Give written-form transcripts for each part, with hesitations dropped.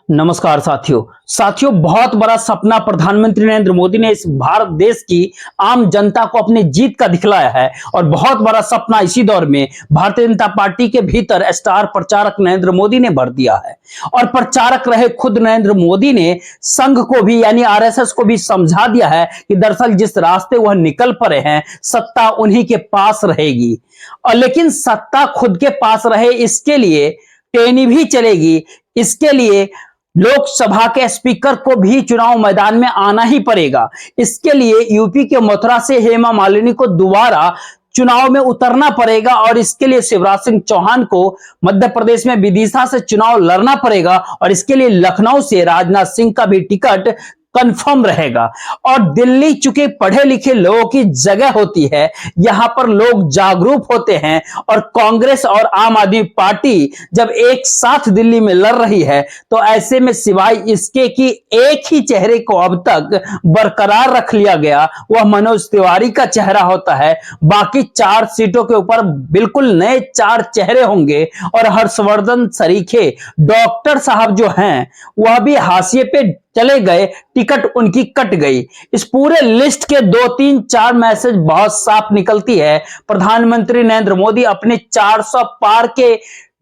नमस्कार साथियों बहुत बड़ा सपना प्रधानमंत्री नरेंद्र मोदी ने इस भारत देश की आम जनता को अपनी जीत का दिखलाया है। और बहुत बड़ा सपना इसी दौर में भारतीय जनता पार्टी के भीतर स्टार प्रचारक नरेंद्र मोदी ने भर दिया है। और प्रचारक रहे खुद नरेंद्र मोदी ने संघ को भी यानी आरएसएस को भी समझा दिया है कि दरअसल जिस रास्ते वह निकल पड़े हैं सत्ता उन्हीं के पास रहेगी। और लेकिन सत्ता खुद के पास रहे इसके लिए टेनी भी चलेगी, इसके लिए लोकसभा के स्पीकर को भी चुनाव मैदान में आना ही पड़ेगा। इसके लिए यूपी के मथुरा से हेमा मालिनी को दोबारा चुनाव में उतरना पड़ेगा और इसके लिए शिवराज सिंह चौहान को मध्य प्रदेश में विदिशा से चुनाव लड़ना पड़ेगा और इसके लिए लखनऊ से राजनाथ सिंह का भी टिकट कंफर्म रहेगा। और दिल्ली चूंकि पढ़े लिखे लोगों की जगह होती है, यहां पर लोग जागरूक होते हैं और कांग्रेस और आम आदमी पार्टी जब एक साथ दिल्ली में लड़ रही है तो ऐसे में सिवाय इसके कि एक ही चेहरे को अब तक बरकरार रख लिया गया, वह मनोज तिवारी का चेहरा होता है। बाकी 4 सीटों के ऊपर बिल्कुल नए 4 चेहरे होंगे और हर्षवर्धन सरीखे डॉक्टर साहब जो हैं वह भी हाशिए पे चले गए, टिकट उनकी कट गई। इस पूरे लिस्ट के 2, 3, 4 मैसेज बहुत साफ निकलती है। प्रधानमंत्री नरेंद्र मोदी अपने 400 पार के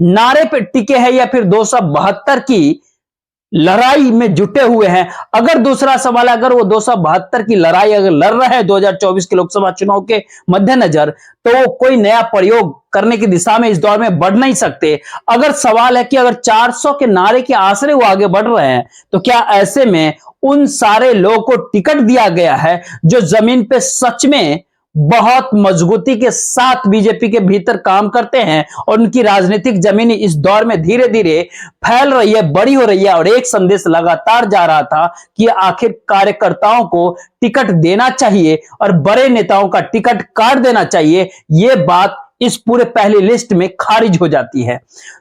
नारे पे टिके हैं या फिर 272 की लड़ाई में जुटे हुए हैं। अगर दूसरा सवाल, अगर वो 272 की लड़ाई अगर लड़ रहे हैं 2024 के लोकसभा चुनाव के मद्देनजर, तो वो कोई नया प्रयोग करने की दिशा में इस दौर में बढ़ नहीं सकते। अगर सवाल है कि अगर 400 के नारे के आसरे वो आगे बढ़ रहे हैं तो क्या ऐसे में उन सारे लोगों को टिकट दिया गया है जो जमीन पे सच में बहुत मजबूती के साथ बीजेपी के भीतर काम करते हैं और उनकी राजनीतिक जमीन इस दौर में धीरे धीरे फैल रही है, बड़ी हो रही है। और एक संदेश लगातार जा रहा था कि आखिर कार्यकर्ताओं को टिकट देना चाहिए और बड़े नेताओं का टिकट काट देना चाहिए। यह बात इस पूरे पहली लिस्ट में खारिज हो जाती है।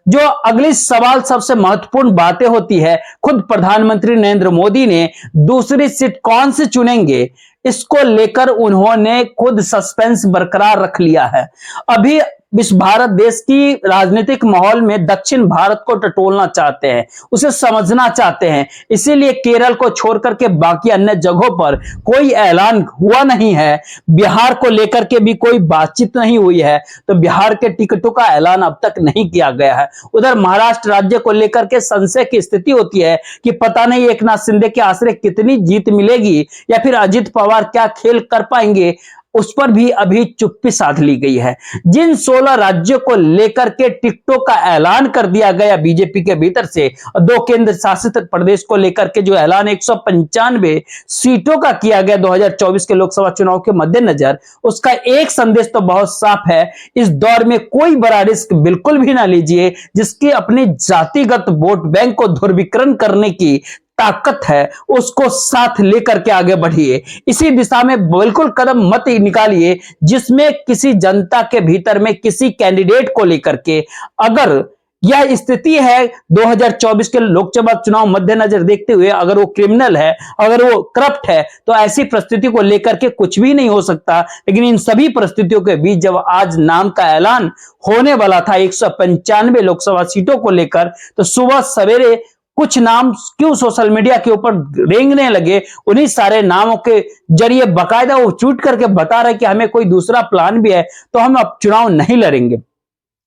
जो अगली सवाल सबसे महत्वपूर्ण बातें होती है, खुद प्रधानमंत्री नरेंद्र मोदी ने दूसरी सीट कौन सी चुनेंगे इसको लेकर उन्होंने खुद सस्पेंस बरकरार रख लिया है। अभी इस भारत देश की राजनीतिक माहौल में दक्षिण भारत को टटोलना चाहते हैं, उसे समझना चाहते हैं, इसीलिए केरल को छोड़ करके बाकी अन्य जगहों पर कोई ऐलान हुआ नहीं है। बिहार को लेकर के भी कोई बातचीत नहीं हुई है, तो बिहार के टिकटों का ऐलान अब तक नहीं किया गया है। उधर महाराष्ट्र राज्य को लेकर के संशय की स्थिति होती है कि पता नहीं एकनाथ शिंदे के आश्रय कितनी जीत मिलेगी या फिर अजित पवार क्या खेल कर पाएंगे, उस पर भी अभी चुप्पी साध ली गई है। जिन 16 राज्यों को लेकर के टिकटों का ऐलान कर दिया गया बीजेपी के भीतर से, 2 केंद्र शासित प्रदेश को लेकर के जो ऐलान 195 सीटों का किया गया 2024 के लोकसभा चुनाव के मद्देनजर, उसका एक संदेश तो बहुत साफ है, इस दौर में कोई बड़ा रिस्क बिल्कुल भी ना लीजिए। जिसकी अपनी जातिगत वोट बैंक को ध्रुवीकरण करने की ताकत है उसको साथ लेकर के आगे बढ़िए। इसी दिशा में बिल्कुल कदम मत निकालिए जिसमें किसी जनता के भीतर में किसी कैंडिडेट को लेकर के अगर यह स्थिति है 2024 के लोकसभा चुनाव मद्देनजर देखते हुए, अगर वो क्रिमिनल है, अगर वो करप्ट है, तो ऐसी परिस्थिति को लेकर के कुछ भी नहीं हो सकता। लेकिन इन सभी परिस्थितियों के बीच जब आज नाम का ऐलान होने वाला था 195 लोकसभा सीटों को लेकर, तो सुबह सवेरे कुछ नाम क्यों सोशल मीडिया के ऊपर रेंगने लगे, उन्हीं सारे नामों के जरिए बकायदा वो चूट करके बता रहे कि हमें कोई दूसरा प्लान भी है तो हम अब चुनाव नहीं लड़ेंगे।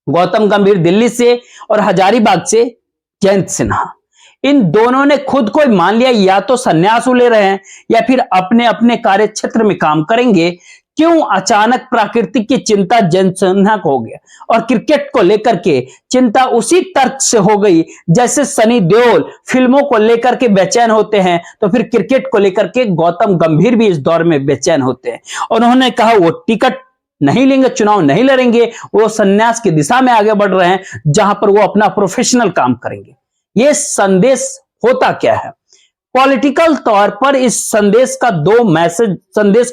गौतम गंभीर दिल्ली से और हजारीबाग से जयंत सिन्हा, इन दोनों ने खुद को मान लिया या तो संन्यास ले रहे हैं या फिर अपने अपने कार्य क्षेत्र में काम करेंगे। क्यों अचानक प्राकृतिक की चिंता जयंत सिन्हा को हो गया और क्रिकेट को लेकर के चिंता उसी तर्क से हो गई जैसे सनी देओल फिल्मों को लेकर के बेचैन होते हैं, तो फिर क्रिकेट को लेकर के गौतम गंभीर भी इस दौर में बेचैन होते हैं। और उन्होंने कहा वो टिकट नहीं लेंगे, चुनाव नहीं लड़ेंगे, वो संन्यास की दिशा में आगे बढ़ रहे हैं जहां पर वो अपना प्रोफेशनल काम करेंगे। ये संदेश होता क्या है? पॉलिटिकल तौर पर इस संदेश का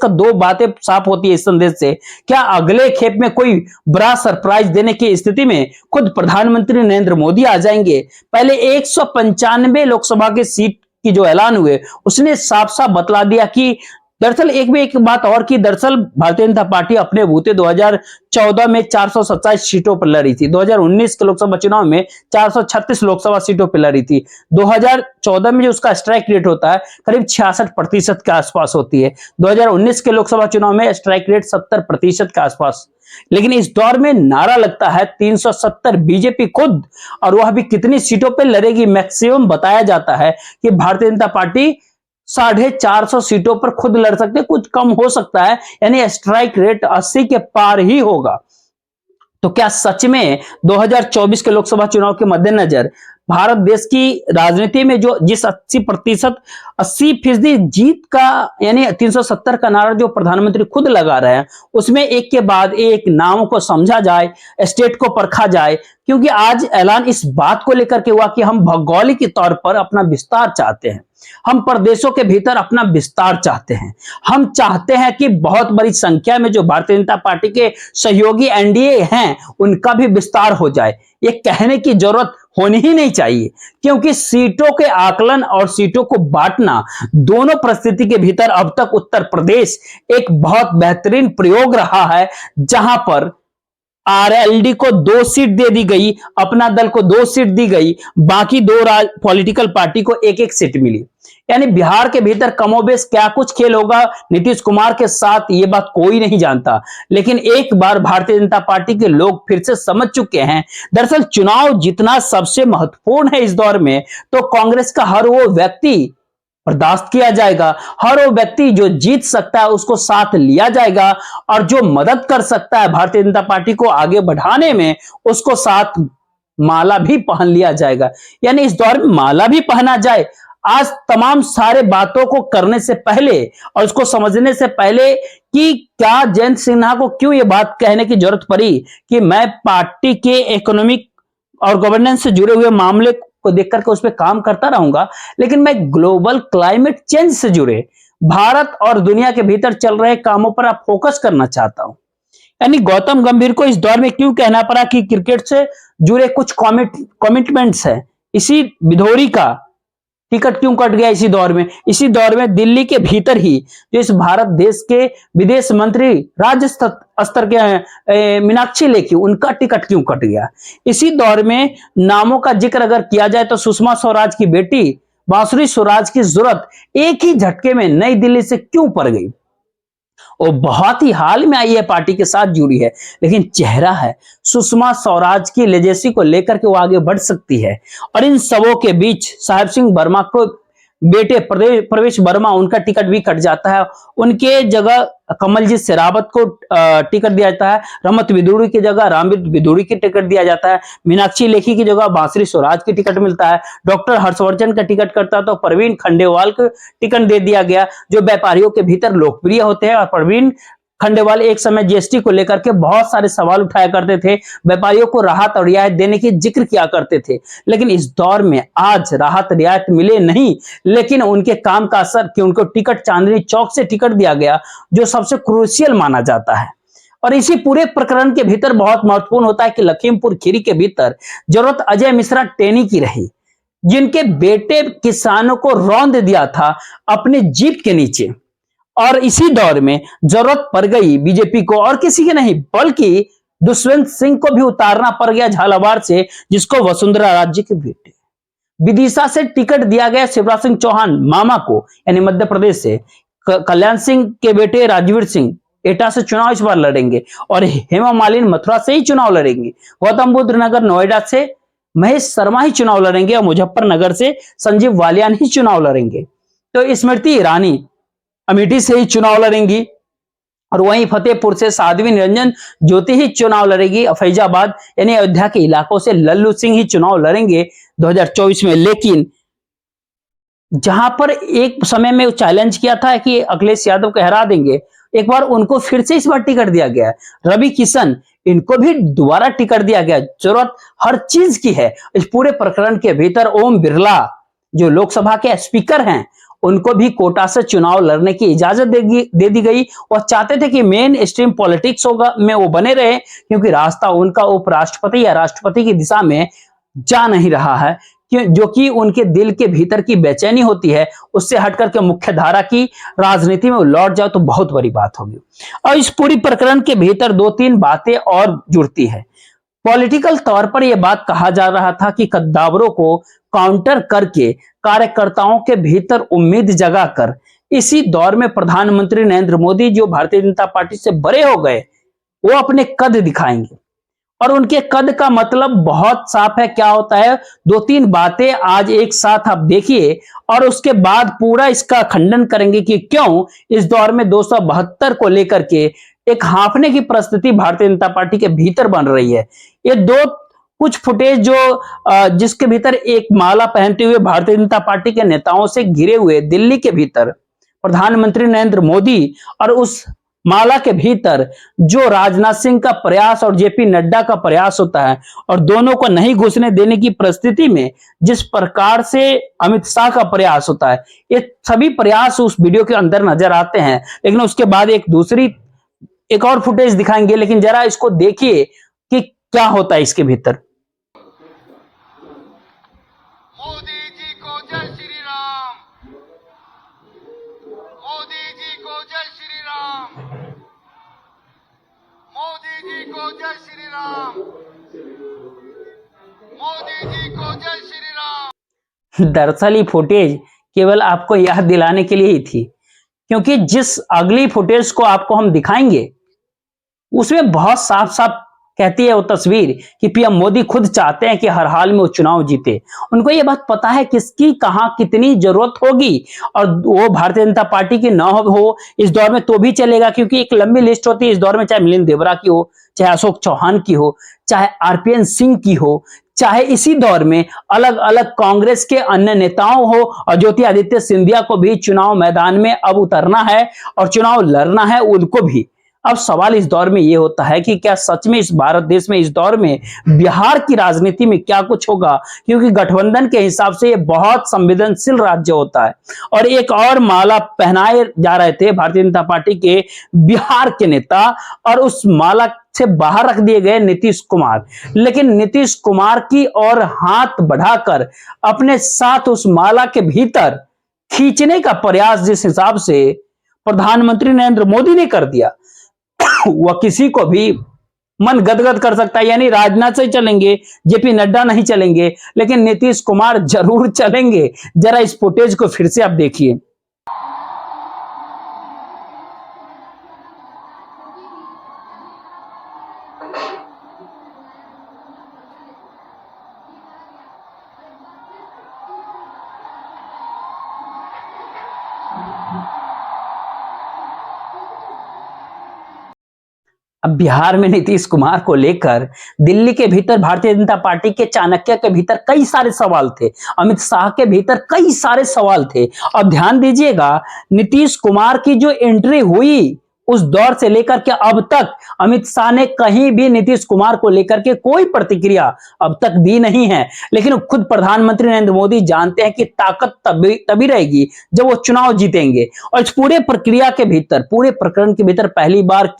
2 बातें साफ होती है। इस संदेश से क्या अगले खेप में कोई बड़ा सरप्राइज देने की स्थिति में खुद प्रधानमंत्री नरेंद्र मोदी आ जाएंगे? पहले 195 लोकसभा की सीट की जो ऐलान हुए उसने साफ साफ बतला दिया कि दरअसल एक बात और की, दरअसल भारतीय जनता पार्टी अपने बूते 2014 में 427 सीटों पर लड़ी थी, 2019 के लोकसभा चुनाव में 436 लोकसभा सीटों पर लड़ी थी। 2014 में जो उसका स्ट्राइक रेट होता है करीब 66% के आसपास होती है, 2019 के लोकसभा चुनाव में स्ट्राइक रेट 70% के आसपास। लेकिन इस दौर में नारा लगता है 370 बीजेपी खुद, और वह भी कितनी सीटों पर लड़ेगी, मैक्सिमम बताया जाता है कि भारतीय जनता पार्टी 450 सीटों पर खुद लड़ सकते, कुछ कम हो सकता है, यानी स्ट्राइक रेट 80 के पार ही होगा। तो क्या सच में 2024 के लोकसभा चुनाव के मद्देनजर भारत देश की राजनीति में जो जिस 80% जीत का, यानी 370 का नारा जो प्रधानमंत्री खुद लगा रहे हैं, उसमें एक के बाद एक नामों को समझा जाए, स्टेट को परखा जाए, क्योंकि आज ऐलान इस बात को लेकर के हुआ कि हम भौगोलिक तौर पर अपना विस्तार चाहते हैं, हम प्रदेशों के भीतर अपना विस्तार चाहते हैं, हम चाहते हैं कि बहुत बड़ी संख्या में जो भारतीय जनता पार्टी के सहयोगी एनडीए हैं उनका भी विस्तार हो जाए। ये कहने की जरूरत होनी ही नहीं चाहिए, क्योंकि सीटों के आकलन और सीटों को बांटना दोनों परिस्थिति के भीतर अब तक उत्तर प्रदेश एक बहुत बेहतरीन प्रयोग रहा है, जहां पर आरएलडी को 2 सीट दे दी गई, अपना दल को 2 सीट दी गई, बाकी 2 पॉलिटिकल पार्टी को 1-1 सीट मिली। यानी बिहार के भीतर कमोबेश क्या कुछ खेल होगा नीतीश कुमार के साथ, ये बात कोई नहीं जानता, लेकिन एक बार भारतीय जनता पार्टी के लोग फिर से समझ चुके हैं। दरअसल चुनाव जीतना सबसे महत्वपूर्ण है इस दौर में, तो कांग्रेस का हर वो व्यक्ति बर्दाश्त किया जाएगा, हर वो व्यक्ति जो जीत सकता है उसको साथ लिया जाएगा, और जो मदद कर सकता है भारतीय जनता पार्टी को आगे बढ़ाने में उसको साथ माला भी पहन लिया जाएगा। यानी इस दौर में माला भी पहना जाए। आज तमाम सारे बातों को करने से पहले और उसको समझने से पहले कि क्या जयंत सिन्हा को क्यों ये बात कहने की जरूरत पड़ी कि मैं पार्टी के इकोनॉमिक और गवर्नेंस से जुड़े हुए मामले को देख करके उस पर काम करता रहूंगा, लेकिन मैं ग्लोबल क्लाइमेट चेंज से जुड़े भारत और दुनिया के भीतर चल रहे कामों पर आप फोकस करना चाहता हूं। यानी गौतम गंभीर को इस दौर में क्यों कहना पड़ा कि क्रिकेट से जुड़े कुछ कमिटमेंट्स है, इसी भिदोरी का टिकट क्यों कट गया इसी दौर में दिल्ली के भीतर ही जो इस भारत देश के विदेश मंत्री राज्य स्तर के मीनाक्षी लेखी, उनका टिकट क्यों कट गया। इसी दौर में नामों का जिक्र अगर किया जाए तो सुषमा स्वराज की बेटी बांसुरी स्वराज की जरूरत एक ही झटके में नई दिल्ली से क्यों पड़ गई। वो बहुत ही हाल में आई है, पार्टी के साथ जुड़ी है, लेकिन चेहरा है सुषमा स्वराज की लेजेसी को लेकर के वो आगे बढ़ सकती है। और इन सबों के बीच साहिब सिंह वर्मा को बेटे प्रवेश वर्मा, उनका टिकट भी कट जाता है, उनके जगह कमलजीत शेरावत को टिकट दिया जाता है, रमत विदुड़ी की जगह रामवीर विदुड़ी की टिकट दिया जाता है, मीनाक्षी लेखी की जगह बांसुरी स्वराज की टिकट मिलता है, डॉक्टर हर्षवर्धन का टिकट करता तो प्रवीण खंडेलवाल को टिकट दे दिया गया, जो व्यापारियों के भीतर लोकप्रिय होते हैं। और प्रवीण खंडेलवाल एक समय जीएसटी को लेकर के बहुत सारे सवाल उठाया करते थे, व्यापारियों को राहत और रियायत देने की जिक्र किया करते थे, लेकिन इस दौर में आज राहत रियायत मिले नहीं, लेकिन उनके काम का असर कि उनको टिकट चांदनी चौक से टिकट दिया गया, जो सबसे क्रूशियल माना जाता है। और इसी पूरे प्रकरण के भीतर बहुत महत्वपूर्ण होता है कि लखीमपुर खीरी के भीतर जरूरत अजय मिश्रा टेनी की रही, जिनके बेटे किसानों को रौंद दिया था अपने जीप के नीचे। और इसी दौर में जरूरत पड़ गई बीजेपी को, और किसी के नहीं बल्कि दुष्यंत सिंह को भी उतारना पड़ गया झालावाड़ से, जिसको वसुंधरा राजे के बेटे विदिशा से टिकट दिया गया शिवराज सिंह चौहान मामा को, यानी मध्य प्रदेश से कल्याण सिंह के बेटे राजवीर सिंह एटा से चुनाव इस बार लड़ेंगे, और हेमा मालिनी मथुरा से ही चुनाव लड़ेंगे, गौतम बुद्ध नगर नोएडा से महेश शर्मा ही चुनाव लड़ेंगे, और मुजफ्फरनगर से संजीव वालियान ही चुनाव लड़ेंगे। तो स्मृति ईरानी अमेठी से ही चुनाव लड़ेंगी, और वहीं फतेहपुर से साध्वी निरंजन ज्योति ही चुनाव लड़ेगी। फैजाबाद यानी अयोध्या के इलाकों से लल्लू सिंह ही चुनाव लड़ेंगे 2024 में। लेकिन जहां पर एक समय में चैलेंज किया था कि अखिलेश यादव को हरा देंगे, एक बार उनको फिर से इस बार टिकट दिया गया है। रवि किशन, इनको भी दोबारा टिकट दिया गया। जरूरत हर चीज की है इस पूरे प्रकरण के भीतर। ओम बिरला जो लोकसभा के स्पीकर हैं, उनको भी कोटा से चुनाव लड़ने की इजाजत दे दी गई। वह चाहते थे कि मेन स्ट्रीम पॉलिटिक्स होगा में वो बने रहे, क्योंकि रास्ता उनका उपराष्ट्रपति या राष्ट्रपति की दिशा में जा नहीं रहा है, जो कि उनके दिल के भीतर की बेचैनी होती है, उससे हटकर के मुख्य धारा की राजनीति में वो लौट जाओ तो बहुत बड़ी बात होगी। और इस पूरी प्रकरण के भीतर दो तीन बातें और जुड़ती है। पॉलिटिकल तौर पर यह बात कहा जा रहा था कि कद्दावरों को काउंटर करके कार्यकर्ताओं के भीतर उम्मीद जगाकर इसी दौर में प्रधानमंत्री नरेंद्र मोदी, जो भारतीय जनता पार्टी से बड़े हो गए, वो अपने कद दिखाएंगे। और उनके कद का मतलब बहुत साफ है, क्या होता है, दो तीन बातें आज एक साथ आप देखिए और उसके बाद पूरा इसका खंडन करेंगे कि क्यों इस दौर में 272 को लेकर के एक हाँफने की परिस्थिति भारतीय जनता पार्टी के भीतर बन रही है। ये दो कुछ फुटेज जो जिसके भीतर एक माला पहनते हुए भारतीय जनता पार्टी के नेताओं से घिरे हुए दिल्ली के भीतर प्रधानमंत्री नरेंद्र मोदी, और उस माला के भीतर जो राजनाथ सिंह का प्रयास और जेपी नड्डा का प्रयास होता है, और दोनों को नहीं घुसने देने की परिस्थिति में जिस प्रकार से अमित शाह का प्रयास होता है, ये सभी प्रयास उस वीडियो के अंदर नजर आते हैं। लेकिन उसके बाद एक और फुटेज दिखाएंगे, लेकिन जरा इसको देखिए कि क्या होता है इसके भीतर। मोदी जी को जय श्री राम, मोदी जी को जय श्री राम, मोदी जी को जय श्री राम, मोदी जी को जय श्री राम। दरअसल ये फुटेज केवल आपको यह दिलाने के लिए ही थी, क्योंकि जिस अगली फुटेज को आपको हम दिखाएंगे उसमें बहुत साफ साफ कहती है वो तस्वीर कि पीएम मोदी खुद चाहते हैं कि हर हाल में वो चुनाव जीते। उनको ये बात पता है किसकी कहां कितनी जरूरत होगी, और वो भारतीय जनता पार्टी की ना हो इस दौर में तो भी चलेगा, क्योंकि एक लंबी लिस्ट होती है इस दौर में, चाहे मिलिंद देवरा की हो, चाहे अशोक चौहान की हो, चाहे आरपीएन सिंह की हो, चाहे इसी दौर में अलग अलग कांग्रेस के अन्य नेताओं हो, और ज्योतिरादित्य सिंधिया को भी चुनाव मैदान में अब उतरना है और चुनाव लड़ना है उनको भी। अब सवाल इस दौर में यह होता है कि क्या सच में इस भारत देश में इस दौर में बिहार की राजनीति में क्या कुछ होगा, क्योंकि गठबंधन के हिसाब से ये बहुत संवेदनशील राज्य होता है। और एक और माला पहनाए जा रहे थे भारतीय जनता पार्टी के बिहार के नेता, और उस माला से बाहर रख दिए गए नीतीश कुमार। लेकिन नीतीश कुमार की ओर हाथ बढ़ाकर अपने साथ उस माला के भीतर खींचने का प्रयास जिस हिसाब से प्रधानमंत्री नरेंद्र मोदी ने कर दिया, वह किसी को भी मन गदगद कर सकता है। यानी राजनाथ से चलेंगे, जेपी नड्डा नहीं चलेंगे, लेकिन नीतीश कुमार जरूर चलेंगे। जरा इस फुटेज को फिर से आप देखिए। अब बिहार में नीतीश कुमार को लेकर दिल्ली के भीतर भारतीय जनता पार्टी के चाणक्य के भीतर कई सारे सवाल थे, अमित शाह के भीतर कई सारे सवाल थे। और ध्यान दीजिएगा, नीतीश कुमार की जो एंट्री हुई उस दौर से लेकर के अब तक अमित शाह ने कहीं भी नीतीश कुमार को लेकर के कोई प्रतिक्रिया अब तक दी नहीं है। लेकिन खुद प्रधानमंत्री नरेंद्र मोदी जानते हैं कि ताकत तभी रहेगी जब वो चुनाव जीतेंगे। और इस पूरे प्रक्रिया के भीतर, पूरे प्रकरण के भीतर पहली बार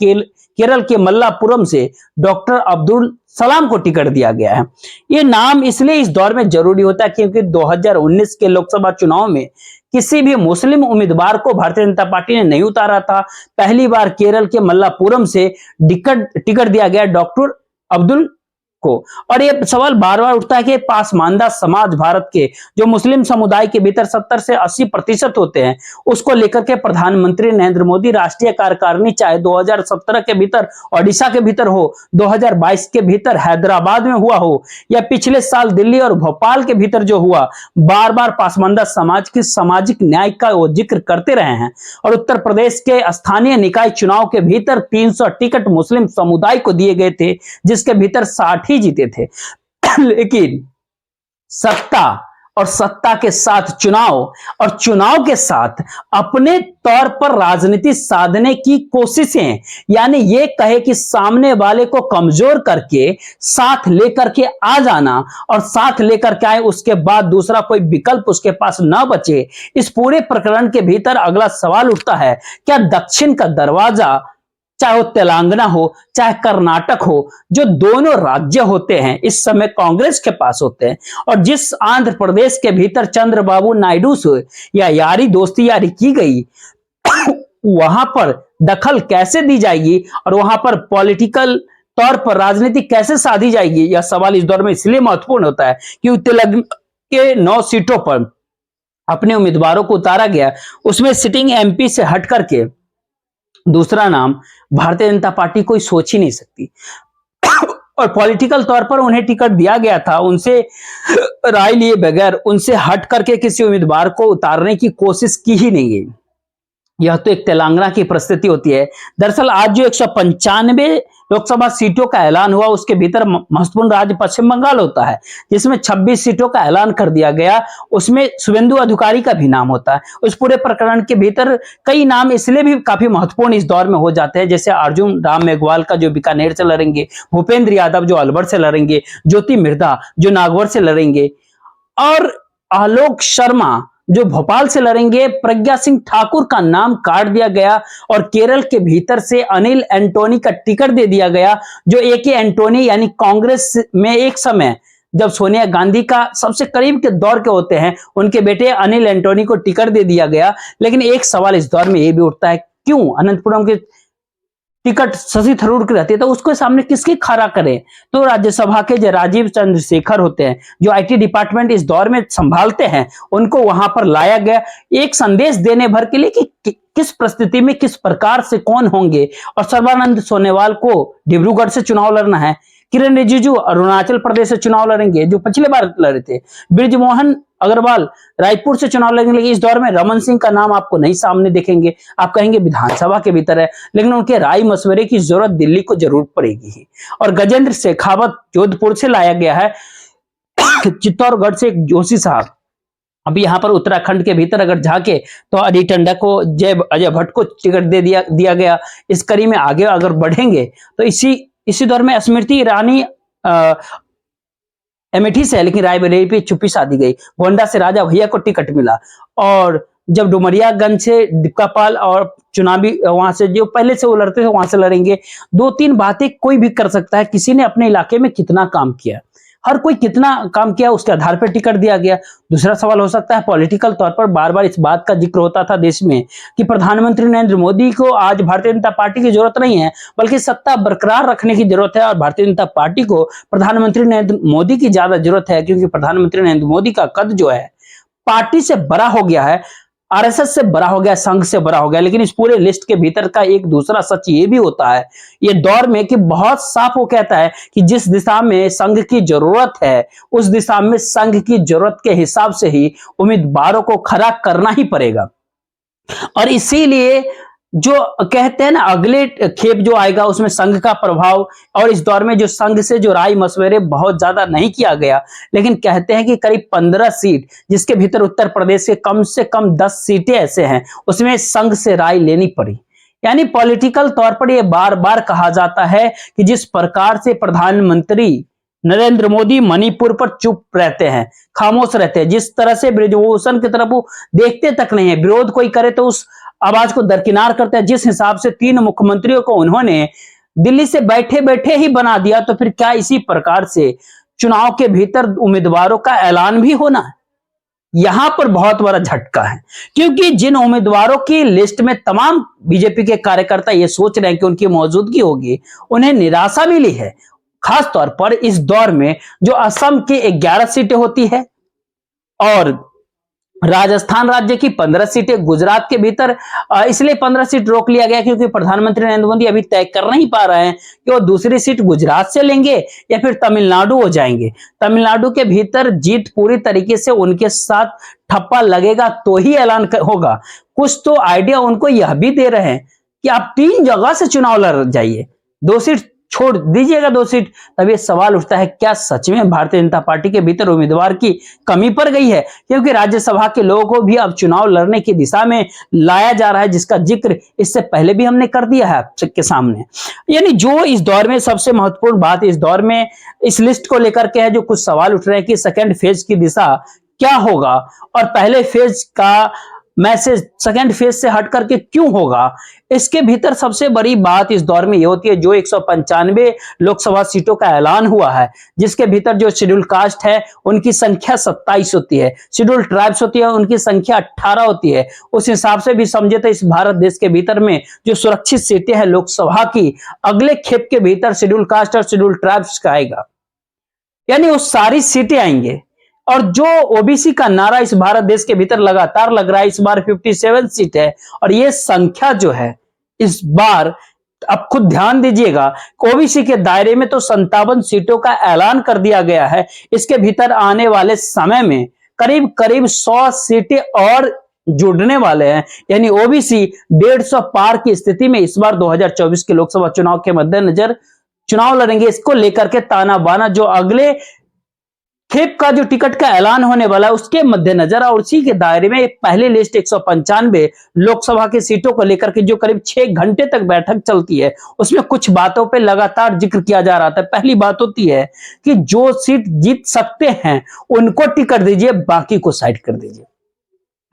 केरल के मल्लापुरम से डॉक्टर अब्दुल सलाम को टिकट दिया गया है। ये नाम इसलिए इस दौर में जरूरी होता है क्योंकि 2019 के लोकसभा चुनाव में किसी भी मुस्लिम उम्मीदवार को भारतीय जनता पार्टी ने नहीं उतारा था। पहली बार केरल के मल्लापुरम से टिकट दिया गया डॉक्टर अब्दुल को। और ये सवाल बार बार उठता है कि पासमानदा समाज भारत के जो मुस्लिम समुदाय के भीतर 70 से 80% होते हैं, उसको लेकर के प्रधानमंत्री नरेंद्र मोदी राष्ट्रीय कार्यकारिणी चाहे 2017 के भीतर ओडिशा के भीतर हो, 2022 के भीतर हैदराबाद में हुआ हो, या पिछले साल दिल्ली और भोपाल के भीतर जो हुआ, बार बार पासमानदा समाज की सामाजिक न्याय का वो जिक्र करते रहे हैं। और उत्तर प्रदेश के स्थानीय निकाय चुनाव के भीतर 300 टिकट मुस्लिम समुदाय को दिए गए थे, जिसके भीतर 60 जीते थे। लेकिन सत्ता के साथ चुनाव, और चुनाव के साथ अपने तौर पर राजनीति साधने की कोशिशें, यानी ये कहे कि सामने वाले को कमजोर करके साथ लेकर के आ जाना, और साथ लेकर के आए उसके बाद दूसरा कोई विकल्प उसके पास ना बचे। इस पूरे प्रकरण के भीतर अगला सवाल उठता है, क्या दक्षिण का दरवाजा चाहे वो तेलंगाना हो चाहे कर्नाटक हो, जो दोनों राज्य होते हैं इस समय कांग्रेस के पास होते हैं। और जिस आंध्र प्रदेश के भीतर चंद्रबाबू नायडू से या यारी दोस्ती यारी की गई, वहां पर दखल कैसे दी जाएगी और वहां पर पॉलिटिकल तौर पर राजनीति कैसे साधी जाएगी, यह सवाल इस दौर में इसलिए महत्वपूर्ण होता है कि तेलंगाना के 9 सीटों पर अपने उम्मीदवारों को उतारा गया, उसमें सिटिंग एमपी से हट करके दूसरा नाम भारतीय जनता पार्टी कोई सोच ही नहीं सकती। और पॉलिटिकल तौर पर उन्हें टिकट दिया गया था, उनसे राय लिए बगैर उनसे हट करके किसी उम्मीदवार को उतारने की कोशिश की ही नहीं गई। यह तो एक तेलंगाना की परिस्थिति होती है। दरअसल आज जो 195 लोकसभा सीटों का ऐलान हुआ, उसके भीतर महत्वपूर्ण राज्य पश्चिम बंगाल होता है, जिसमें 26 सीटों का ऐलान कर दिया गया। उसमें शुभेंदु अधिकारी का भी नाम होता है। उस पूरे प्रकरण के भीतर कई नाम इसलिए भी काफी महत्वपूर्ण इस दौर में हो जाते हैं, जैसे अर्जुन राम मेघवाल का जो बीकानेर से लड़ेंगे, भूपेंद्र यादव जो अलवर से लड़ेंगे, ज्योति मिर्धा जो नागौर से लड़ेंगे, और आलोक शर्मा जो भोपाल से लड़ेंगे। प्रज्ञा सिंह ठाकुर का नाम काट दिया गया और केरल के भीतर से अनिल एंटोनी का टिकट दे दिया गया, जो ए.के. एंटोनी यानी कांग्रेस में एक समय जब सोनिया गांधी का सबसे करीब के दौर के होते हैं, उनके बेटे अनिल एंटोनी को टिकट दे दिया गया। लेकिन एक सवाल इस दौर में यह भी उठता है, क्यों अनंतपुरम के टिकट शशि थरूर की रहती है, तो उसके सामने किसकी खड़ा करें? तो राज्यसभा के जो राजीव चंद्रशेखर होते हैं, जो आईटी डिपार्टमेंट इस दौर में संभालते हैं, उनको वहां पर लाया गया एक संदेश देने भर के लिए कि किस परिस्थिति में किस प्रकार से कौन होंगे। और सर्बानंद सोनोवाल को डिब्रूगढ़ से चुनाव लड़ना है, किरण रिजिजू अरुणाचल प्रदेश से चुनाव लड़ेंगे जो पिछले बार लड़े थे, ब्रिजमोहन अग्रवाल रायपुर से चुनाव लड़ेंगे। लेकिन इस दौर में रमन सिंह का नाम आपको नहीं सामने देखेंगे, आप कहेंगे विधानसभा के भीतर है, लेकिन उनके राय मशवरे की जरूरत दिल्ली को जरूर पड़ेगी ही। और गजेंद्र शेखावत जोधपुर से लाया गया है, चित्तौड़गढ़ से एक जोशी साहब। अब यहाँ पर उत्तराखंड के भीतर अगर झांके तो अडी टंडा को अजय भट्ट को टिकट दे दिया गया। इस कड़ी में आगे अगर बढ़ेंगे तो इसी दौर में स्मृति ईरानी अमेठी से है, लेकिन रायबरेली पे चुप्पी साधी गई। गोंडा से राजा भैया को टिकट मिला। और जब डुमरियागंज से दीपिका पाल और चुनावी वहां से जो पहले से वो लड़ते थे वहां से लड़ेंगे। 2-3 बातें कोई भी कर सकता है, किसी ने अपने इलाके में कितना काम किया, हर कोई कितना काम किया उसके आधार पर टिकट दिया गया। दूसरा सवाल हो सकता है, पॉलिटिकल तौर पर बार बार इस बात का जिक्र होता था देश में कि प्रधानमंत्री नरेंद्र मोदी को आज भारतीय जनता पार्टी की जरूरत नहीं है, बल्कि सत्ता बरकरार रखने की जरूरत है। और भारतीय जनता पार्टी को प्रधानमंत्री नरेंद्र मोदी की ज्यादा जरूरत है, क्योंकि प्रधानमंत्री नरेंद्र मोदी का कद जो है पार्टी से बड़ा हो गया है, आरएसएस से बड़ा हो गया, संघ से बड़ा हो गया। लेकिन इस पूरे लिस्ट के भीतर का एक दूसरा सच ये भी होता है ये दौर में कि बहुत साफ वो कहता है कि जिस दिशा में संघ की जरूरत है, उस दिशा में संघ की जरूरत के हिसाब से ही उम्मीदवारों को खड़ा करना ही पड़ेगा। और इसीलिए जो कहते हैं ना, अगले खेप जो आएगा उसमें संघ का प्रभाव। और इस दौर में जो संघ से जो राय मशवरे बहुत ज्यादा नहीं किया गया, लेकिन कहते हैं कि करीब 15 सीट, जिसके भीतर उत्तर प्रदेश के कम से कम 10 सीटें ऐसे हैं, उसमें संघ से राय लेनी पड़ी। यानी पॉलिटिकल तौर पर यह बार बार कहा जाता है कि जिस प्रकार से प्रधानमंत्री नरेंद्र मोदी मणिपुर पर चुप रहते हैं, खामोश रहते हैं, जिस तरह से ब्रिजभूषण की तरफ वो देखते तक नहीं है, विरोध कोई करे तो उस आवाज को दरकिनार करते हैं, जिस हिसाब से 3 मुख्यमंत्रियों को उन्होंने दिल्ली से बैठे बैठे ही बना दिया, तो फिर क्या इसी प्रकार से चुनाव के भीतर उम्मीदवारों का ऐलान भी होना है? यहां पर बहुत बड़ा झटका है, क्योंकि जिन उम्मीदवारों की लिस्ट में तमाम बीजेपी के कार्यकर्ता ये सोच रहे हैं कि उनकी मौजूदगी होगी, उन्हें निराशा मिली है। खास तौर पर इस दौर में जो असम की 11 सीटें होती है और राजस्थान राज्य की 15 सीटें, गुजरात के भीतर इसलिए 15 सीट रोक लिया गया क्योंकि प्रधानमंत्री नरेंद्र मोदी अभी तय कर नहीं पा रहे हैं कि वो दूसरी सीट गुजरात से लेंगे या फिर तमिलनाडु हो जाएंगे। तमिलनाडु के भीतर जीत पूरी तरीके से उनके साथ ठप्पा लगेगा तो ही ऐलान होगा। कुछ तो आइडिया उनको यह भी दे रहे हैं कि आप 3 जगह से चुनाव लड़ जाइए, 2 सीट छोड़ दीजिएगा 2 सीट। तब ये सवाल उठता है, क्या सच में भारतीय जनता पार्टी के भीतर उम्मीदवार की कमी पड़ गई है? क्योंकि राज्यसभा के लोगों को भी अब चुनाव लड़ने की दिशा में लाया जा रहा है, जिसका जिक्र इससे पहले भी हमने कर दिया है आपके सामने। यानी जो इस दौर में सबसे महत्वपूर्ण बात इस दौर में इस लिस्ट को लेकर के है, जो कुछ सवाल उठ रहे हैं कि सेकेंड फेज की दिशा क्या होगा और पहले फेज का मैसेज सेकंड फेज से हट करके क्यों होगा? इसके भीतर सबसे बड़ी बात इस दौर में ये होती है, जो 195 लोकसभा सीटों का ऐलान हुआ है, जिसके भीतर जो शेड्यूल कास्ट है उनकी संख्या 27 होती है, शेड्यूल ट्राइब्स होती है उनकी संख्या 18 होती है। उस हिसाब से भी समझे तो इस भारत देश के भीतर में जो सुरक्षित सीटें हैं लोकसभा की, अगले खेप के भीतर शेड्यूल कास्ट और शेड्यूल ट्राइब्स का आएगा, यानी वो सारी सीटें आएंगे। और जो ओबीसी का नारा इस भारत देश के भीतर लगातार लग रहा है, इस बार 57 सीट है, और ये संख्या जो है इस बार, अब खुद ध्यान दीजिएगा, ओबीसी के दायरे में तो 57 सीटों का ऐलान कर दिया गया है। इसके भीतर आने वाले समय में करीब करीब 100 सीटें और जुड़ने वाले हैं, यानी ओबीसी 150 पार की स्थिति में इस बार 2024 के लोकसभा चुनाव के मद्देनजर चुनाव लड़ेंगे। इसको लेकर के ताना बाना जो अगले खेप का जो टिकट का ऐलान होने वाला है उसके मद्देनजर, और उसी के दायरे में एक पहली लिस्ट 195 लोकसभा की सीटों को लेकर के जो करीब 6 घंटे तक बैठक चलती है, उसमें कुछ बातों पे लगातार जिक्र किया जा रहा था। पहली बात होती है कि जो सीट जीत सकते हैं उनको टिकट दीजिए, बाकी को साइड कर दीजिए,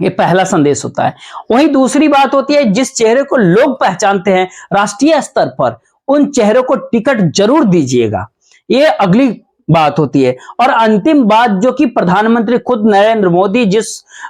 ये पहला संदेश होता है। वहीं दूसरी बात होती है, जिस चेहरे को लोग पहचानते हैं राष्ट्रीय स्तर पर, उन चेहरों को टिकट जरूर दीजिएगा, ये अगली बात होती है। और अंतिम बात, जो कि प्रधानमंत्री खुद नरेंद्र मोदी जिस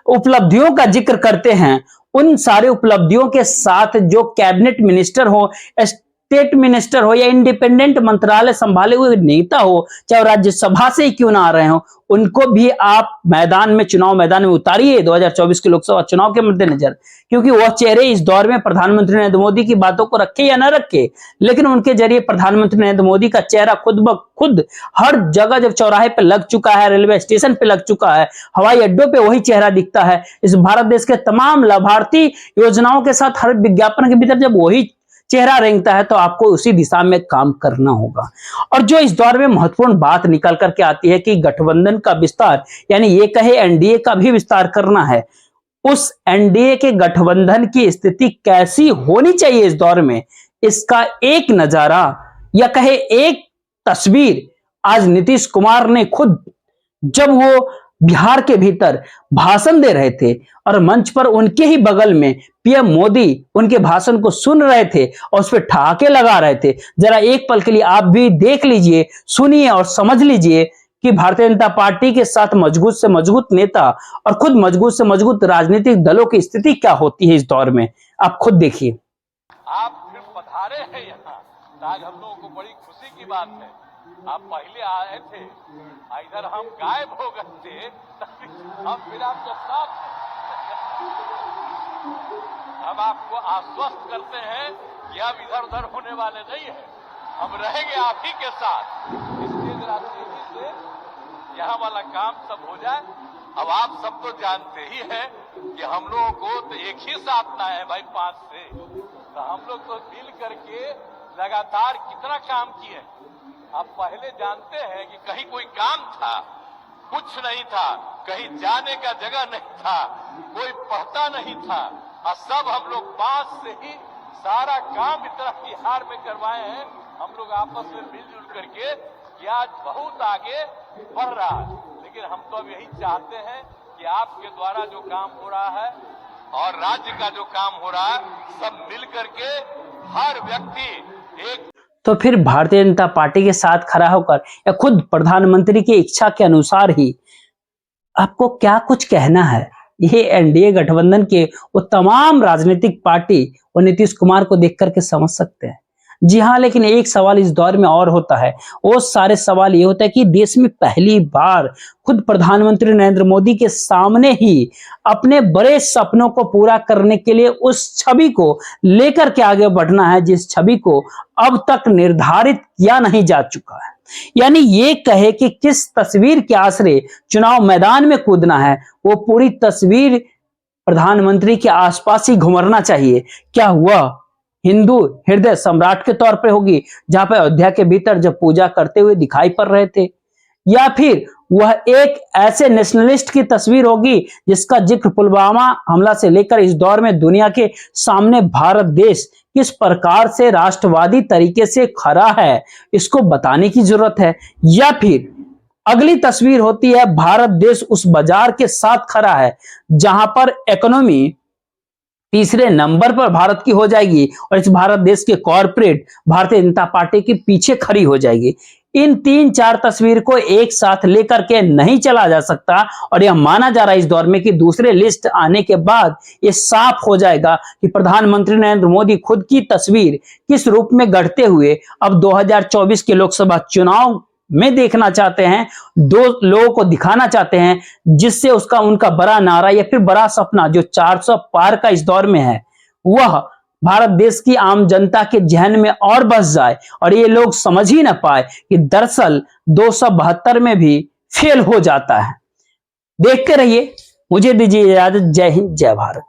उपलब्धियों का जिक्र करते हैं, उन सारे उपलब्धियों के साथ जो कैबिनेट मिनिस्टर हो, स्टेट मिनिस्टर हो, या इंडिपेंडेंट मंत्रालय संभाले हुए नेता हो, चाहे राज्यसभा से ही क्यों ना आ रहे हो, उनको भी आप मैदान में, चुनाव मैदान में उतारिए 2024 के लोकसभा चुनाव के मद्देनजर। क्योंकि वह चेहरे इस दौर में प्रधानमंत्री नरेंद्र मोदी की बातों को रखे या ना रखे, लेकिन उनके जरिए प्रधानमंत्री नरेंद्र मोदी का चेहरा खुद ब खुद हर जगह, जब चौराहे पे लग चुका है, रेलवे स्टेशन पे लग चुका है, हवाई अड्डों पे वही चेहरा दिखता है। इस भारत देश के तमाम लाभार्थी योजनाओं के साथ हर विज्ञापन के भीतर जब वही चेहरा रेंगता है, तो आपको उसी दिशा में काम करना होगा। और जो इस दौर में महत्वपूर्ण बात निकल करके आती है कि गठबंधन का विस्तार, यानी ये कहे एनडीए का भी विस्तार करना है, उस एनडीए के गठबंधन की स्थिति कैसी होनी चाहिए इस दौर में, इसका एक नजारा या कहे एक तस्वीर आज नीतीश कुमार ने खुद, जब वो बिहार के भीतर भाषण दे रहे थे और मंच पर उनके ही बगल में पीएम मोदी उनके भाषण को सुन रहे थे और उस पर ठहाके लगा रहे थे। जरा एक पल के लिए आप भी देख लीजिए, सुनिए और समझ लीजिए कि भारतीय जनता पार्टी के साथ मजबूत से मजबूत नेता और खुद मजबूत से मजबूत राजनीतिक दलों की स्थिति क्या होती है इस दौर में, आप खुद देखिए। आप फिर पधारे हैं यहाँ, आज हम लोगों को बड़ी खुशी की बात है। आप पहले आए थे, इधर हम गायब हो गए थे, हम फिर आपके साथ हैं। हम आपको आश्वस्त करते हैं कि अब इधर उधर होने वाले नहीं है, हम रहेंगे आप ही के साथ। इसलिए जरा तेजी से यहाँ वाला काम सब हो जाए। अब आप सब तो जानते ही हैं कि हम लोगों को तो एक ही साथ ना है भाई, 5 से, तो हम लोग तो मिल करके लगातार कितना काम किए। आप पहले जानते हैं कि कहीं कोई काम था, कुछ नहीं था, कहीं जाने का जगह नहीं था, कोई पढ़ता नहीं था, और सब हम लोग 5 से ही सारा काम इतना बिहार में करवाए हैं हम लोग आपस में मिलजुल करके, कि आज बहुत आगे बढ़ रहा है। लेकिन हम तो अब यही चाहते हैं कि आपके द्वारा जो काम हो रहा है और राज्य का जो काम हो रहा है, सब मिल करके हर व्यक्ति एक, तो फिर भारतीय जनता पार्टी के साथ खड़ा होकर या खुद प्रधानमंत्री की इच्छा के अनुसार ही आपको क्या कुछ कहना है, ये एनडीए गठबंधन के वो तमाम राजनीतिक पार्टी और नीतीश कुमार को देख करके समझ सकते हैं। जी हाँ, लेकिन एक सवाल इस दौर में और होता है, वो सारे सवाल ये होता है कि देश में पहली बार खुद प्रधानमंत्री नरेंद्र मोदी के सामने ही अपने बड़े सपनों को पूरा करने के लिए उस छवि को लेकर के आगे बढ़ना है, जिस छवि को अब तक निर्धारित किया नहीं जा चुका है। यानी ये कहे कि किस तस्वीर के आसरे चुनाव मैदान में कूदना है, वो पूरी तस्वीर प्रधानमंत्री के आसपास ही घुमरना चाहिए। क्या हुआ हिंदू हृदय सम्राट के तौर पे होगी, जहां पर अयोध्या के भीतर जब पूजा करते हुए दिखाई पड़ रहे थे, या फिर वह एक ऐसे नेशनलिस्ट की तस्वीर होगी जिसका जिक्र पुलवामा हमला से लेकर इस दौर में दुनिया के सामने भारत देश किस प्रकार से राष्ट्रवादी तरीके से खड़ा है, इसको बताने की जरूरत है। या फिर अगली तस्वीर होती है, भारत देश उस बाजार के साथ खड़ा है जहां पर इकोनॉमी तीसरे नंबर पर भारत की हो जाएगी और इस भारत देश के कॉरपोरेट भारतीय जनता पार्टी के पीछे खड़ी हो जाएगी। इन 3-4 तस्वीर को एक साथ लेकर के नहीं चला जा सकता और यह माना जा रहा है इस दौर में कि दूसरे लिस्ट आने के बाद ये साफ हो जाएगा कि प्रधानमंत्री नरेंद्र मोदी खुद की तस्वीर किस रूप में गढ़ते हुए अब 2024 के लोकसभा चुनाव में देखना चाहते हैं, दो लोगों को दिखाना चाहते हैं, जिससे उसका उनका बड़ा नारा या फिर बड़ा सपना जो 400 पार का इस दौर में है वह भारत देश की आम जनता के जहन में और बस जाए और ये लोग समझ ही ना पाए कि दरअसल 272 में भी फेल हो जाता है। देखते रहिए, मुझे दीजिए इजाजत। जय हिंद, जय भारत।